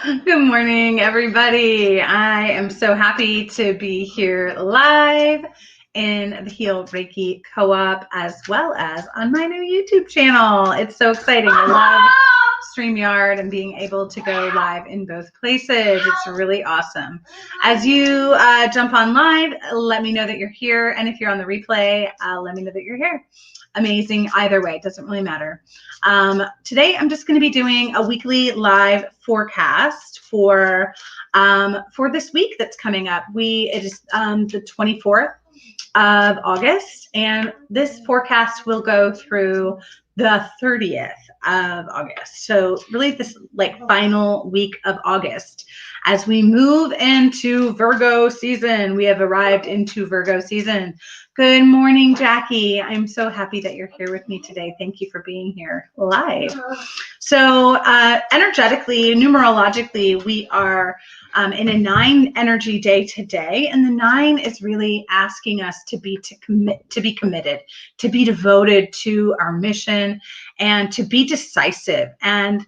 Good morning, everybody. I am so happy to be here live in the Heal Reiki Co-op as well as on my new YouTube channel. It's so exciting. I love StreamYard and being able to go live in both places. It's really awesome. As you jump on live, let me know that you're here. And if you're on the replay, let me know that you're here. Amazing either way. It doesn't really matter. Today, I'm just going to be doing a weekly live forecast for this week that's coming up. It is the 24th of August, and this forecast will go through the 30th of August. So really this final week of August. As we move into Virgo season, we have arrived into Virgo season. Good morning, Jackie. I'm so happy that you're here with me today. Thank you for being here live. So energetically, numerologically, we are in a 9 energy day today, and the 9 is really asking us to be committed, to be devoted to our mission, and to be decisive and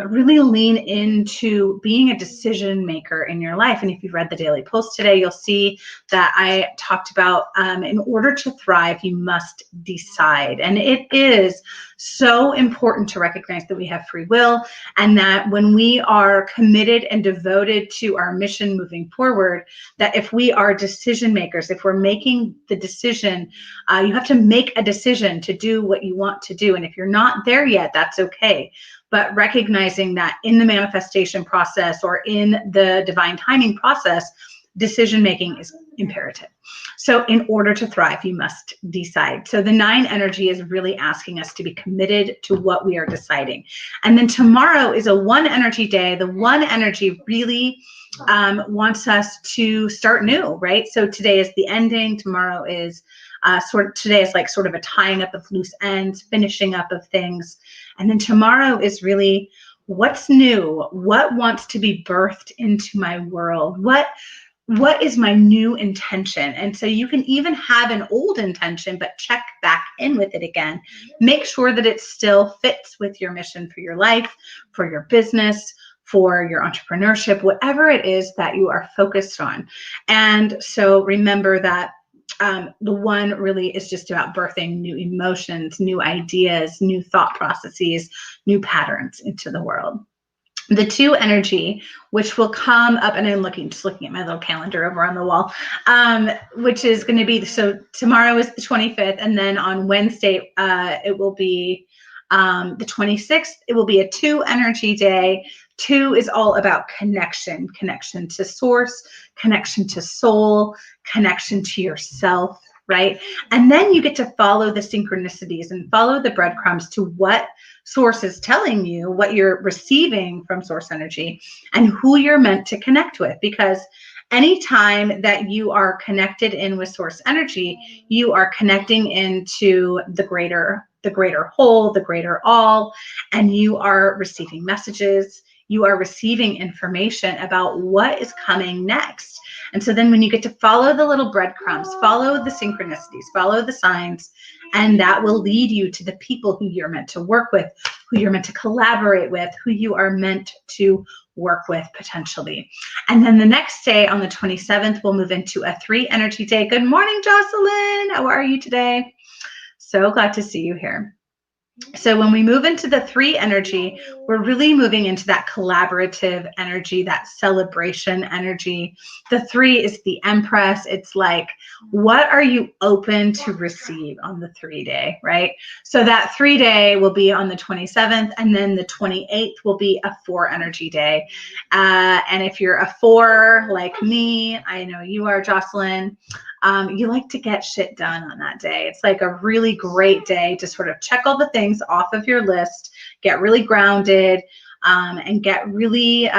really lean into being a decision maker in your life. And if you've read the Daily Post today, you'll see that I talked about in order to thrive, you must decide. And it is so important to recognize that we have free will, and that when we are committed and devoted to our mission moving forward, that if we are decision makers, if we're making the decision, you have to make a decision to do what you want to do. And if you're not there yet, that's okay. But recognizing that in the manifestation process or in the divine timing process, decision-making is imperative. So in order to thrive, you must decide. So the 9 energy is really asking us to be committed to what we are deciding. And then tomorrow is a 1 energy day. The 1 energy really wants us to start new, right? So today is the ending. Tomorrow is today is like sort of a tying up of loose ends, finishing up of things. And then tomorrow is really what's new, what wants to be birthed into my world, what is my new intention. And so you can even have an old intention, but check back in with it again. Make sure that it still fits with your mission for your life, for your business, for your entrepreneurship, whatever it is that you are focused on. And so remember that the 1 really is just about birthing new emotions, new ideas, new thought processes, new patterns into the world. The 2 energy, which will come up, and I'm just looking at my little calendar over on the wall, which is going to be, so tomorrow is the 25th, and then on Wednesday, it will be the 26th. It will be a 2 energy day. 2 is all about connection to source, connection to soul, connection to yourself, right? And then you get to follow the synchronicities and follow the breadcrumbs to what source is telling you, what you're receiving from source energy, and who you're meant to connect with. Because anytime that you are connected in with source energy, you are connecting into the greater whole, the greater all, and you are receiving messages. You are receiving information about what is coming next. And so then when you get to follow the little breadcrumbs, follow the synchronicities, follow the signs, and that will lead you to the people who you're meant to work with, who you're meant to collaborate with, who you are meant to work with potentially. And then the next day on the 27th, we'll move into a 3 energy day. Good morning, Jocelyn. How are you today? So glad to see you here. So when we move into the 3 energy, we're really moving into that collaborative energy, that celebration energy. The 3 is the Empress. It's like, what are you open to receive on the 3 day, right? So that 3 day will be on the 27th, and then the 28th will be a 4 energy day. And if you're a 4 like me, I know you are, Jocelyn, you like to get shit done on that day. It's like a really great day to sort of check all the things off of your list, get really grounded, and get really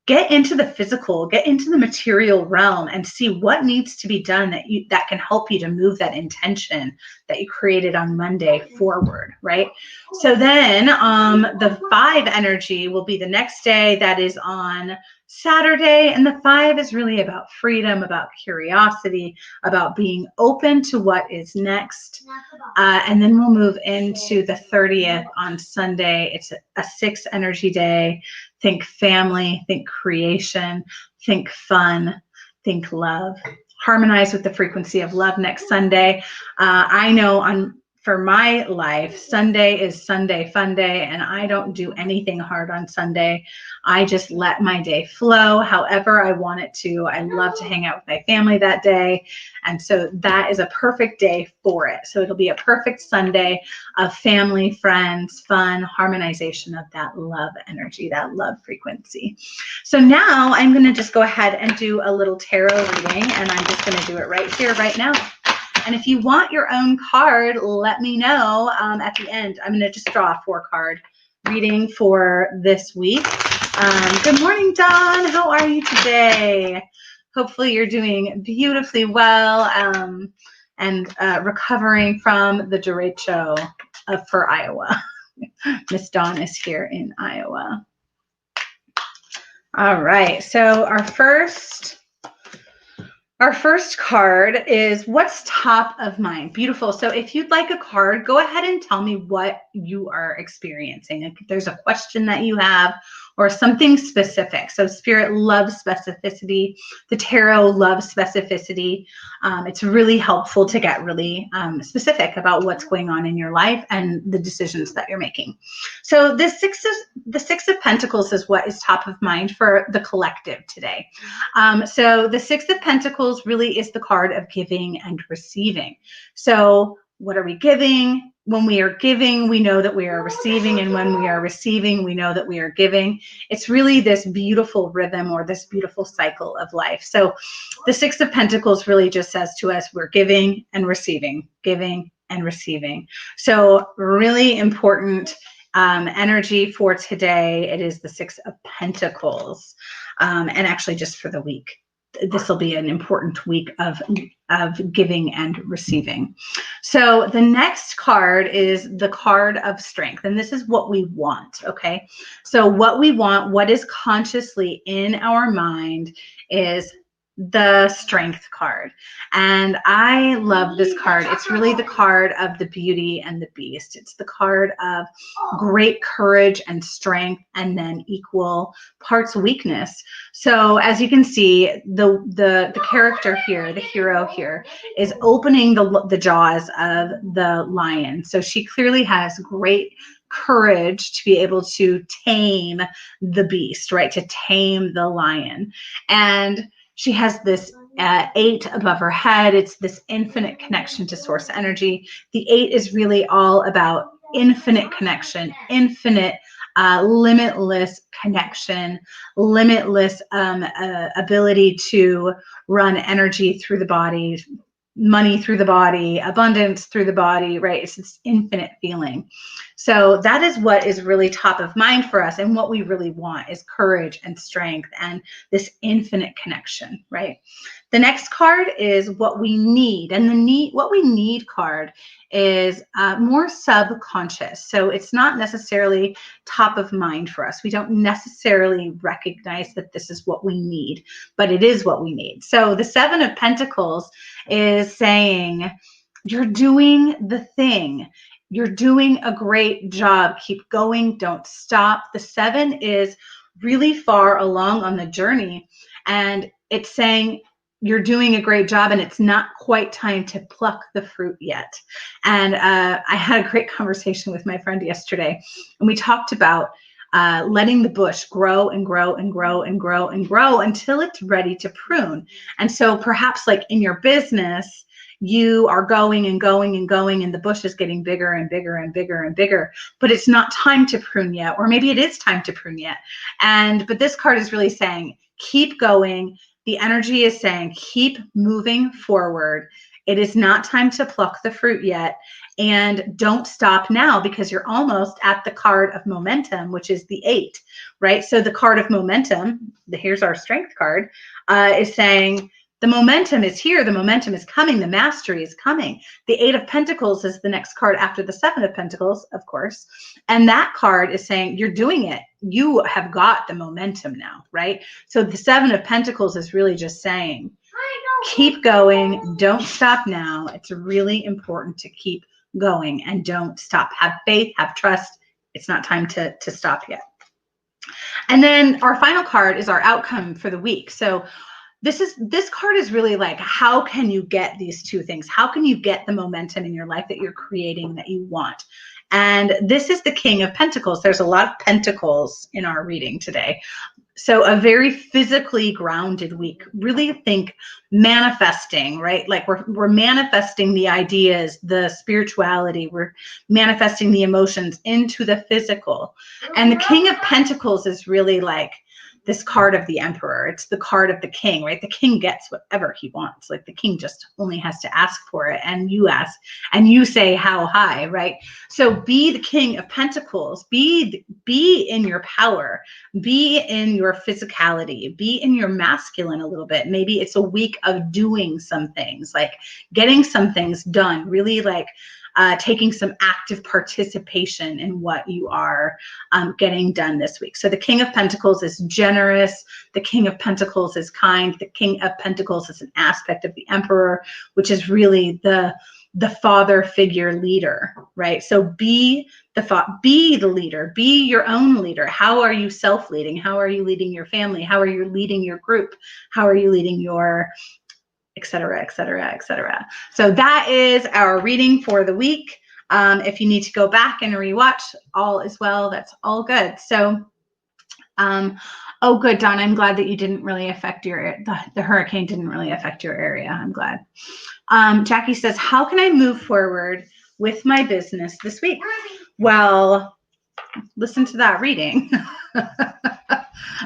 get into the physical, get into the material realm, and see what needs to be done that can help you to move that intention that you created on Monday forward, right? So then the 5 energy will be the next day. That is on Saturday. And the 5 is really about freedom, about curiosity, about being open to what is next. And then we'll move into the 30th on Sunday. It's a 6 energy day. Think family, think creation, think fun, think love. Harmonize with the frequency of love next Sunday. I know for my life, Sunday is Sunday fun day, and I don't do anything hard on Sunday. I just let my day flow however I want it to. I love to hang out with my family that day, and so that is a perfect day for it. So it'll be a perfect Sunday of family, friends, fun, harmonization of that love energy, that love frequency. So now I'm going to just go ahead and do a little tarot reading, and I'm just going to do it right here, right now. And if you want your own card, let me know at the end. I'm going to just draw a 4-card reading for this week. Good morning, Dawn. How are you today? Hopefully you're doing beautifully well and recovering from the derecho for Iowa. Miss Dawn is here in Iowa. All right, so our first card is what's top of mind. Beautiful. So if you'd like a card, go ahead and tell me what you are experiencing. If there's a question that you have or something specific. So Spirit loves specificity. The tarot loves specificity. It's really helpful to get really specific about what's going on in your life and the decisions that you're making. So the Six of Pentacles is what is top of mind for the collective today. So the Six of Pentacles really is the card of giving and receiving. So what are we giving? When we are giving, we know that we are receiving. And when we are receiving, we know that we are giving. It's really this beautiful rhythm or this beautiful cycle of life. So the Six of Pentacles really just says to us, we're giving and receiving, giving and receiving. So really important energy for today. It is the Six of Pentacles. And actually just for the week. This will be an important week of giving and receiving. So the next card is the card of strength. And this is what we want, okay? So what we want, what is consciously in our mind is the Strength card. And I love this card. It's really the card of the Beauty and the Beast. It's the card of great courage and strength and then equal parts weakness. So as you can see, the character here, the hero here, is opening the jaws of the lion. So she clearly has great courage to be able to tame the beast, right? To tame the lion. And she has this 8 above her head. It's this infinite connection to source energy. The 8 is really all about infinite connection, infinite, limitless connection, limitless ability to run energy through the body, money through the body, abundance through the body, right? It's this infinite feeling. So that is what is really top of mind for us. And what we really want is courage and strength and this infinite connection, right? The next card is what we need. And what we need card is more subconscious. So it's not necessarily top of mind for us. We don't necessarily recognize that this is what we need, but it is what we need. So the 7 of Pentacles is saying, you're doing the thing. You're doing a great job. Keep going. Don't stop. The 7 is really far along on the journey. And it's saying, you're doing a great job and it's not quite time to pluck the fruit yet. And I had a great conversation with my friend yesterday, and we talked about letting the bush grow and grow and grow and grow and grow until it's ready to prune. And so perhaps like in your business, you are going and going and going and the bush is getting bigger and bigger and bigger and bigger, but it's not time to prune yet. Or maybe it is time to prune yet. But this card is really saying, keep going. The energy is saying, keep moving forward. It is not time to pluck the fruit yet. And don't stop now, because you're almost at the card of momentum, which is the 8, right? So the card of momentum, here's our strength card, is saying the momentum is here. The momentum is coming. The mastery is coming. The 8 of Pentacles is the next card after the 7 of Pentacles, of course. And that card is saying, you're doing it. you have got the momentum now, right? So the Seven of Pentacles is really just saying, keep going, don't stop now. It's really important to keep going and don't stop. Have faith, have trust. It's not time to stop yet. And then our final card is our outcome for the week. So this card is really like, how can you get these two things? How can you get the momentum in your life that you're creating that you want? And this is the King of Pentacles. There's a lot of pentacles in our reading today. So a very physically grounded week. Really think manifesting, right? Like we're manifesting the ideas, the spirituality, we're manifesting the emotions into the physical. And the King of Pentacles is really like this card of the Emperor. It's the card of the king, right? The king gets whatever he wants. Like the king just only has to ask for it, and you ask and you say how high, right? So be the King of Pentacles. Be in your power. Be in your physicality. Be in your masculine a little bit. Maybe it's a week of doing some things, like getting some things done, really like taking some active participation in what you are getting done this week. So the King of Pentacles is generous. The King of Pentacles is kind. The King of Pentacles is an aspect of the Emperor, which is really the father figure leader, right? So be the leader, be your own leader. How are you self-leading? How are you leading your family? How are you leading your group? How are you leading your et cetera, et cetera, et cetera. So that is our reading for the week. If you need to go back and rewatch, all is well. That's all good. So, oh, good, Don. I'm glad that you didn't really affect the hurricane didn't really affect your area. I'm glad. Jackie says, how can I move forward with my business this week? Well, listen to that reading.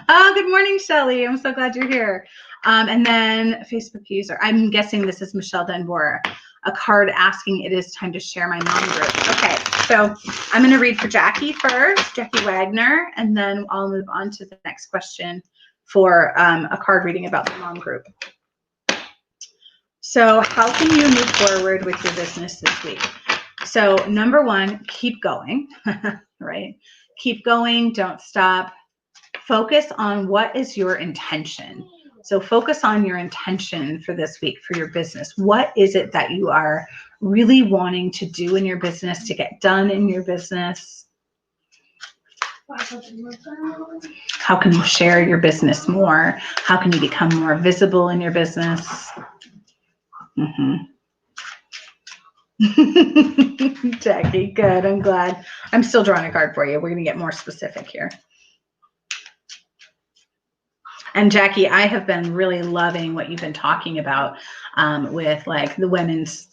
Oh, good morning, Shelly. I'm so glad you're here. And then Facebook user, I'm guessing this is Michelle Dunbar, a card asking it is time to share my mom group. Okay, so I'm going to read for Jackie first, Jackie Wagner, and then I'll move on to the next question for a card reading about the mom group. So how can you move forward with your business this week? So number one, keep going, right? Keep going, don't stop. Focus on what is your intention. So focus on your intention for this week, for your business. What is it that you are really wanting to do in your business, to get done in your business? How can you share your business more? How can you become more visible in your business? Jackie, good. I'm glad. I'm still drawing a card for you. We're going to get more specific here. And Jackie, I have been really loving what you've been talking about with like the women's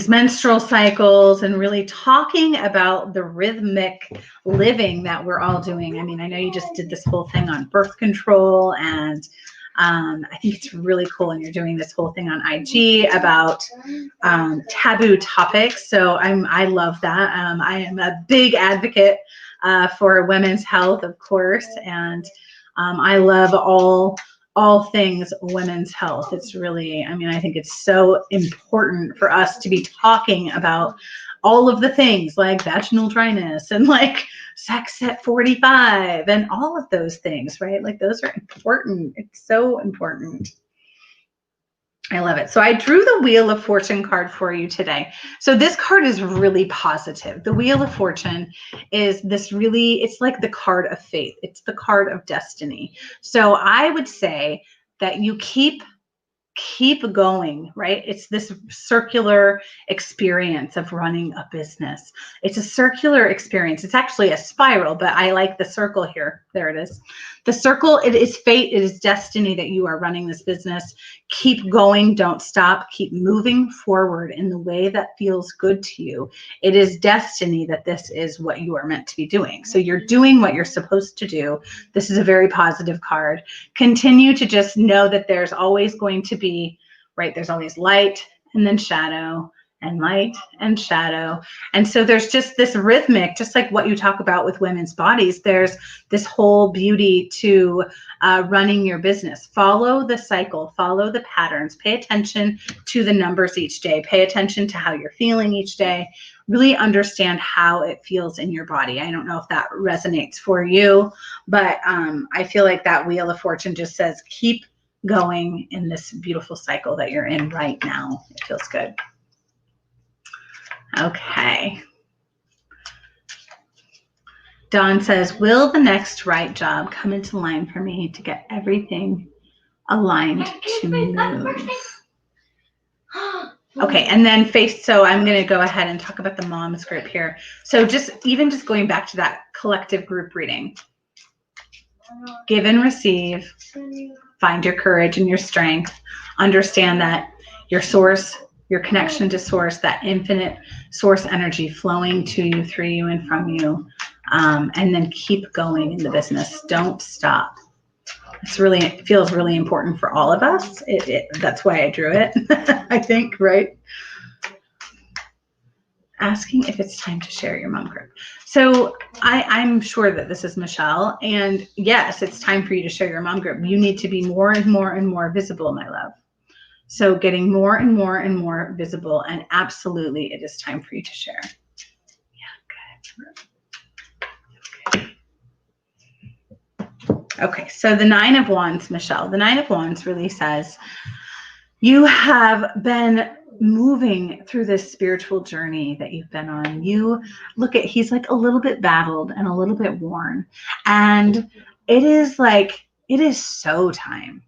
menstrual cycles, and really talking about the rhythmic living that we're all doing. I mean, I know you just did this whole thing on birth control, and I think it's really cool. And you're doing this whole thing on IG about taboo topics. So I love that. I am a big advocate for women's health, of course, and I love all things women's health. It's really, I mean, I think it's so important for us to be talking about all of the things like vaginal dryness and like sex at 45 and all of those things, right? Like those are important. It's so important. I love it. So I drew the Wheel of Fortune card for you today. So this card is really positive. The Wheel of Fortune is this really, it's like the card of faith. It's the card of destiny. So I would say that you keep going, right? It's this circular experience of running a business. It's a circular experience. It's actually a spiral, but I like the circle here. There it is. The circle, it is fate, it is destiny that you are running this business. Keep going, don't stop, keep moving forward in the way that feels good to you. It is destiny that this is what you are meant to be doing. So you're doing what you're supposed to do. This is a very positive card. Continue to just know that there's always going to be, right, there's always light and then shadow, and light and shadow. And so there's just this rhythmic, just like what you talk about with women's bodies, there's this whole beauty to running your business. Follow the cycle, follow the patterns, pay attention to the numbers each day, pay attention to how you're feeling each day, really understand how it feels in your body. I don't know if that resonates for you, but I feel like that Wheel of Fortune just says, keep going in this beautiful cycle that you're in right now. It feels good. Okay. Dawn says, will the next right job come into line for me to get everything aligned to move? Okay, and then so I'm going to go ahead and talk about the moms group here. So just going back to that collective group reading. Give and receive. Find your courage and your strength. Understand that your source, your connection to source, that infinite source energy flowing to you, through you, and from you. And then keep going in the business. Don't stop. It feels really important for all of us. That's why I drew it, I think, right? Asking if it's time to share your mom group. So I'm sure that this is Michelle. And yes, it's time for you to share your mom group. You need to be more and more and more visible, my love. So getting more and more and more visible. And absolutely, it is time for you to share. Yeah, good. Okay, so the Nine of Wands, Michelle. The Nine of Wands really says you have been moving through this spiritual journey that you've been on. You look at, he's like a little bit battled and a little bit worn. And it is so time.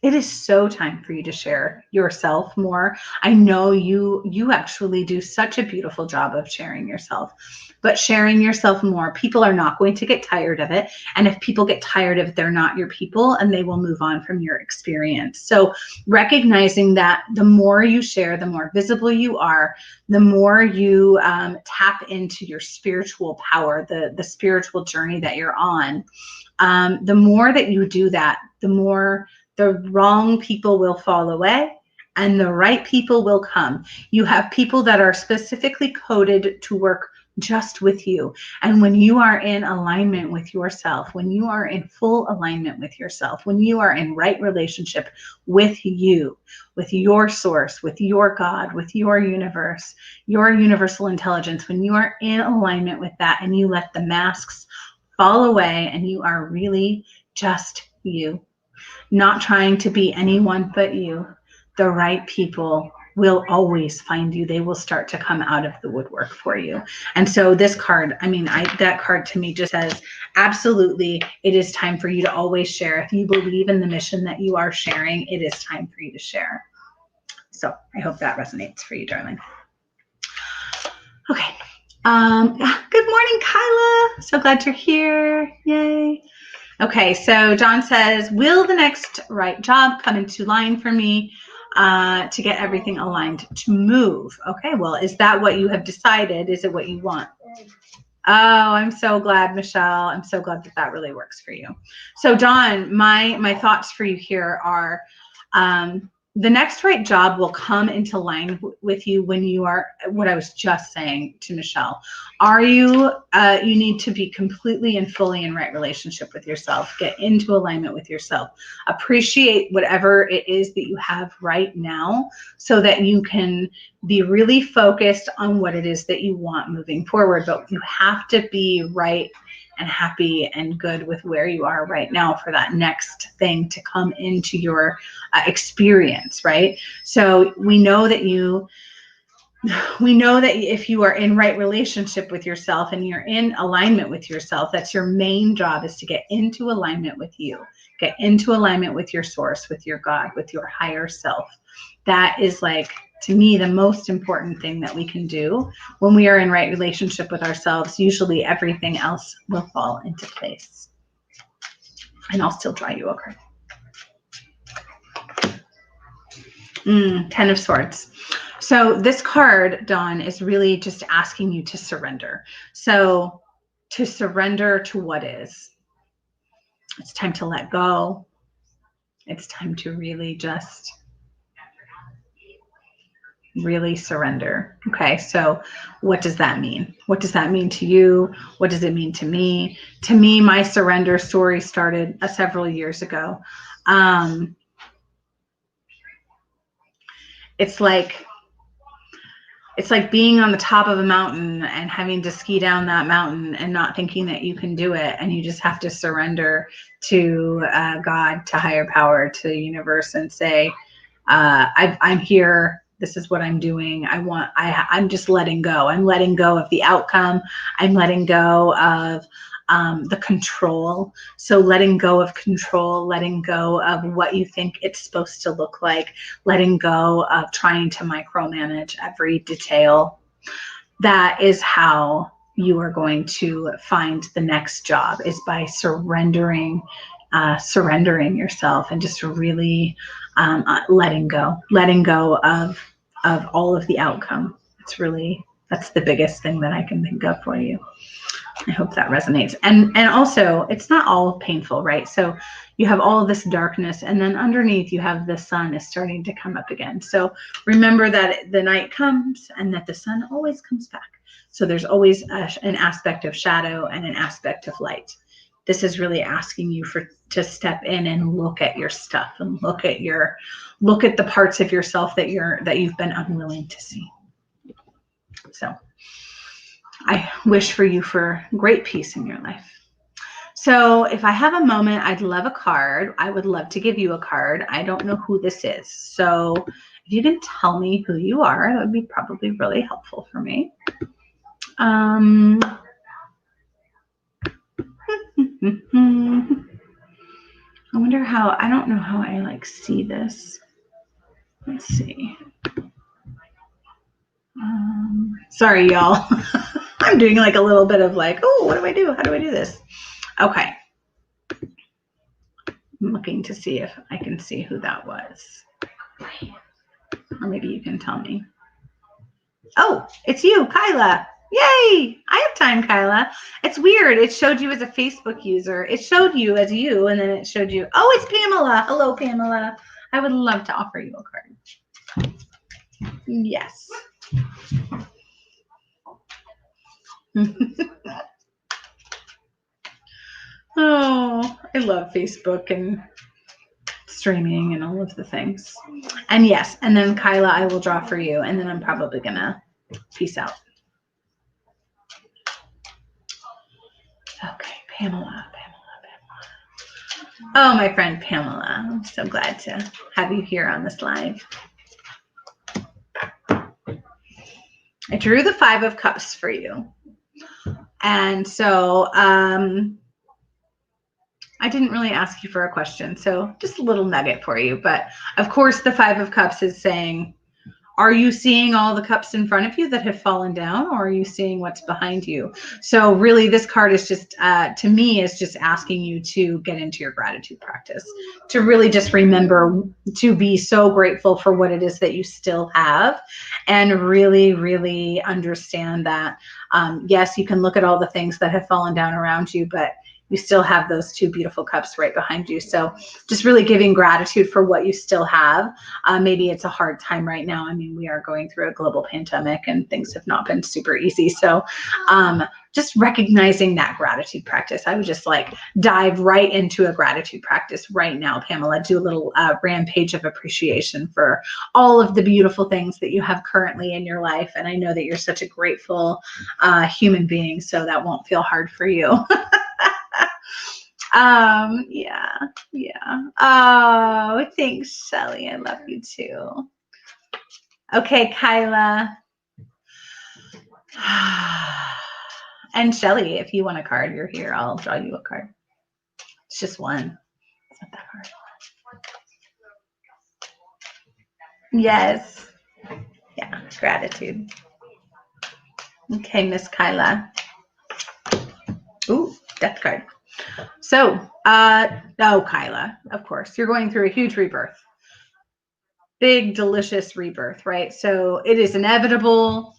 It is so time for you to share yourself more. I know you actually do such a beautiful job of sharing yourself, but sharing yourself more. People are not going to get tired of it. And if people get tired of it, they're not your people and they will move on from your experience. So recognizing that the more you share, the more visible you are, the more you tap into your spiritual power, the spiritual journey that you're on. The more that you do that, the more the wrong people will fall away and the right people will come. You have people that are specifically coded to work just with you. And when you are in alignment with yourself, when you are in full alignment with yourself, when you are in right relationship with you, with your source, with your God, with your universe, your universal intelligence, when you are in alignment with that and you let the masks fall away and you are really just you, not trying to be anyone but you, the right people will always find you. They will start to come out of the woodwork for you. And so this card, that card to me just says, absolutely, it is time for you to always share. If you believe in the mission that you are sharing, it is time for you to share. So I hope that resonates for you, darling. Okay. Good morning, Kyla. So glad you're here. Yay. Okay, so John says, will the next right job come into line for me to get everything aligned to move? Okay, well, is that what you have decided? Is it what you want? Oh, I'm so glad, Michelle. I'm so glad that that really works for you. So John, my thoughts for you here are, the next right job will come into line with you when you are, what I was just saying to Michelle. Are you, you need to be completely and fully in right relationship with yourself. Get into alignment with yourself. Appreciate whatever it is that you have right now so that you can be really focused on what it is that you want moving forward. But you have to be right and happy and good with where you are right now for that next thing to come into your experience, right? So we know that if you are in right relationship with yourself and you're in alignment with yourself, that's your main job, is to get into alignment with you, get into alignment with your source, with your God, with your higher self. That is, like, to me, the most important thing that we can do when we are in right relationship with ourselves. Usually everything else will fall into place. And I'll still draw you a card. 10 of Swords. So this card, Dawn, is really just asking you to surrender. So to surrender to what is. It's time to let go. It's time to really just really surrender. Okay, so what does that mean? What does that mean to you? What does it mean to me? To me, my surrender story started several years ago. It's like it's like being on the top of a mountain and having to ski down that mountain and not thinking that you can do it. And you just have to surrender to God, to higher power, to the universe, and say, I'm here. This is what I'm doing. I'm just letting go. I'm letting go of the outcome. I'm letting go of the control. So letting go of control, letting go of what you think it's supposed to look like, letting go of trying to micromanage every detail. That is how you are going to find the next job, is by surrendering yourself and just really letting go of all of the outcome. That's the biggest thing that I can think of for you. I hope that resonates. And also, it's not all painful, right? So you have all of this darkness, and then underneath you have the sun is starting to come up again. So remember that the night comes and that the sun always comes back. So there's always an aspect of shadow and an aspect of light. This is really asking you to step in and look at your stuff and look at the parts of yourself that you've been unwilling to see. So I wish for you for great peace in your life. So if I have a moment, I'd love a card. I would love to give you a card. I don't know who this is. So if you can tell me who you are, that would be probably really helpful for me. I wonder how, I don't know how I see this. Let's see. Sorry, y'all. I'm doing a little bit of oh, what do I do? How do I do this? Okay. I'm looking to see if I can see who that was. Or maybe you can tell me. Oh, it's you, Kyla. Yay! I have time, Kyla. It's weird. It showed you as a Facebook user. It showed you as you, and then it showed you, oh, it's Pamela. Hello, Pamela. I would love to offer you a card. Yes. Oh, I love Facebook and streaming and all of the things. And yes, and then Kyla, I will draw for you, and then I'm probably gonna peace out. Okay, Pamela. Oh, my friend Pamela, I'm so glad to have you here on this live. I drew the 5 of Cups for you. And so I didn't really ask you for a question, so just a little nugget for you. But of course, the 5 of Cups is saying, are you seeing all the cups in front of you that have fallen down, or are you seeing what's behind you? So really, this card is just, to me, is just asking you to get into your gratitude practice, to really just remember to be so grateful for what it is that you still have, and really, really understand that, yes, you can look at all the things that have fallen down around you, but you still have those 2 beautiful cups right behind you. So just really giving gratitude for what you still have. Maybe it's a hard time right now. I mean, we are going through a global pandemic and things have not been super easy. So just recognizing that gratitude practice. I would just dive right into a gratitude practice right now, Pamela. Do a little rampage of appreciation for all of the beautiful things that you have currently in your life. And I know that you're such a grateful human being, so that won't feel hard for you. Yeah. Oh, thanks, Shelly. I love you too. Okay, Kyla. And Shelly, if you want a card, you're here. I'll draw you a card. It's just one. It's not that hard. Yes. Yeah, gratitude. Okay, Miss Kyla. Ooh, death card. So, no, Kyla, of course, you're going through a huge rebirth. Big, delicious rebirth, right? So it is inevitable.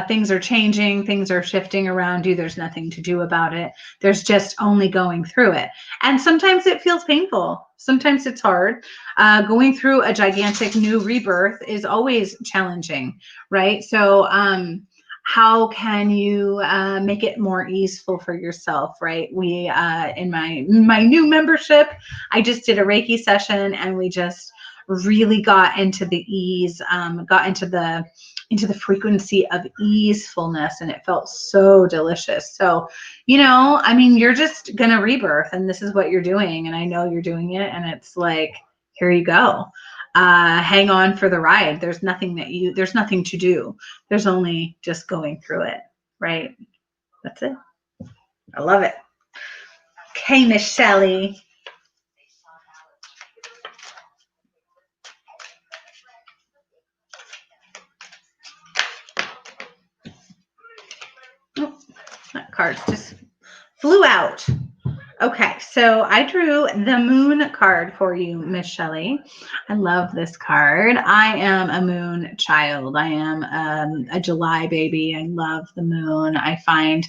Things are changing. Things are shifting around you. There's nothing to do about it. There's just only going through it. And sometimes it feels painful. Sometimes it's hard. Going through a gigantic new rebirth is always challenging, right? So, how can you make it more easeful for yourself, right? We, in my new membership, I just did a Reiki session, and we just really got into the ease, got into the into the frequency of easefulness, and it felt so delicious. So, you know, I mean, you're just gonna rebirth, and this is what you're doing, and I know you're doing it, and it's like, here you go. Hang on for the ride. There's nothing to do. There's only just going through it, right? That's it. I love it. Okay, Miss Shelley. Oh, that card just flew out. Okay, so I drew the moon card for you, Miss Shelley. I love this card. I am a moon child. I am a July baby. I love the moon. I find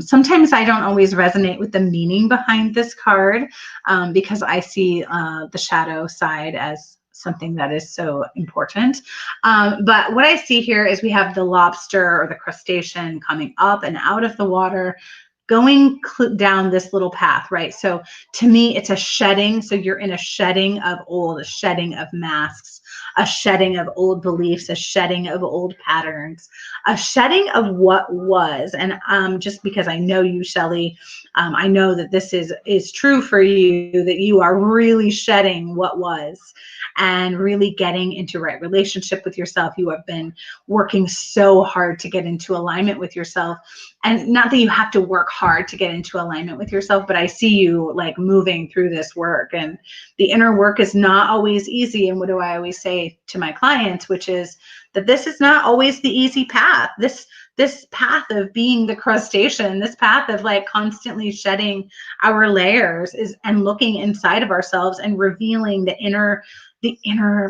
sometimes I don't always resonate with the meaning behind this card because I see the shadow side as something that is so important. But what I see here is we have the lobster or the crustacean coming up and out of the water, going down this little path, right? So to me, it's a shedding. So you're in a shedding of old, a shedding of masks, a shedding of old beliefs, a shedding of old patterns, a shedding of what was. And just because I know you, Shelley, I know that this is true for you, that you are really shedding what was and really getting into right relationship with yourself. You have been working so hard to get into alignment with yourself. And not that you have to work hard to get into alignment with yourself, but I see you like moving through this work, and the inner work is not always easy. And what do I always say to my clients, which is that this is not always the easy path. This path of being the crustacean, this path of like constantly shedding our layers is and looking inside of ourselves and revealing the inner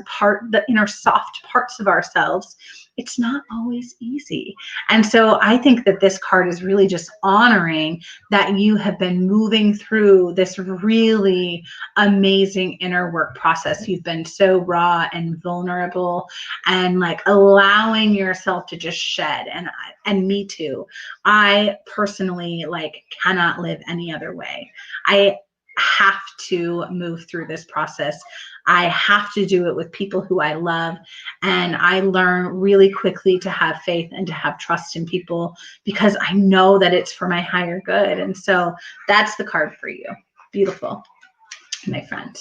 part, the inner soft parts of ourselves. It's not always easy. And so I think that this card is really just honoring that you have been moving through this really amazing inner work process. You've been so raw and vulnerable and like allowing yourself to just shed. And me too. I personally like cannot live any other way. I have to move through this process. I have to do it with people who I love. And I learn really quickly to have faith and to have trust in people because I know that it's for my higher good. And so that's the card for you. Beautiful, my friend.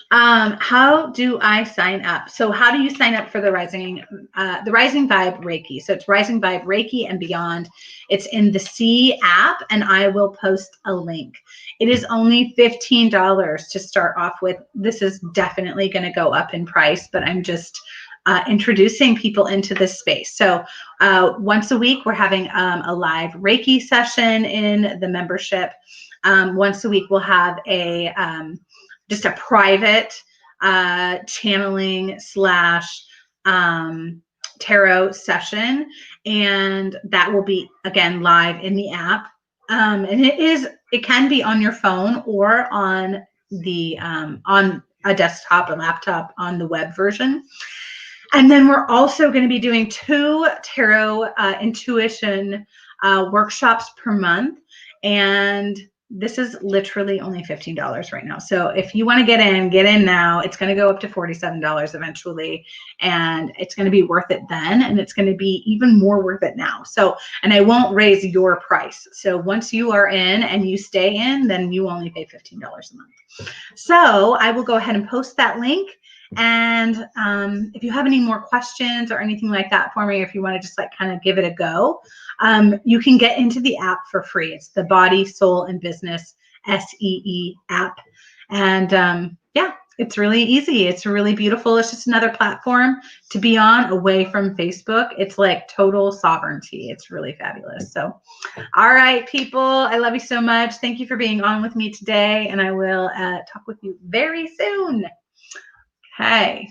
How do I sign up? So how do you sign up for the Rising Vibe Reiki? So it's Rising Vibe Reiki and Beyond. It's in the C app, and I will post a link. It is only $15 to start off with. This is definitely going to go up in price, but I'm just introducing people into this space. So once a week, we're having a live Reiki session in the membership. Once a week, we'll have just a private channeling / tarot session, and that will be again live in the app. And it can be on your phone or on the on a desktop or laptop on the web version. And then we're also going to be doing 2 tarot intuition workshops per month, and this is literally only $15 right now. So if you want to get in now. It's going to go up to $47 eventually, and it's going to be worth it then, and it's going to be even more worth it now. So, and I won't raise your price. So once you are in and you stay in, then you only pay $15 a month. So I will go ahead and post that link. And if you have any more questions or anything like that for me, if you want to just like kind of give it a go, you can get into the app for free. It's the Body, Soul, and Business SEE app. And yeah, it's really easy. It's really beautiful. It's just another platform to be on away from Facebook. It's like total sovereignty. It's really fabulous. So, all right, people, I love you so much. Thank you for being on with me today, and I will talk with you very soon. Okay.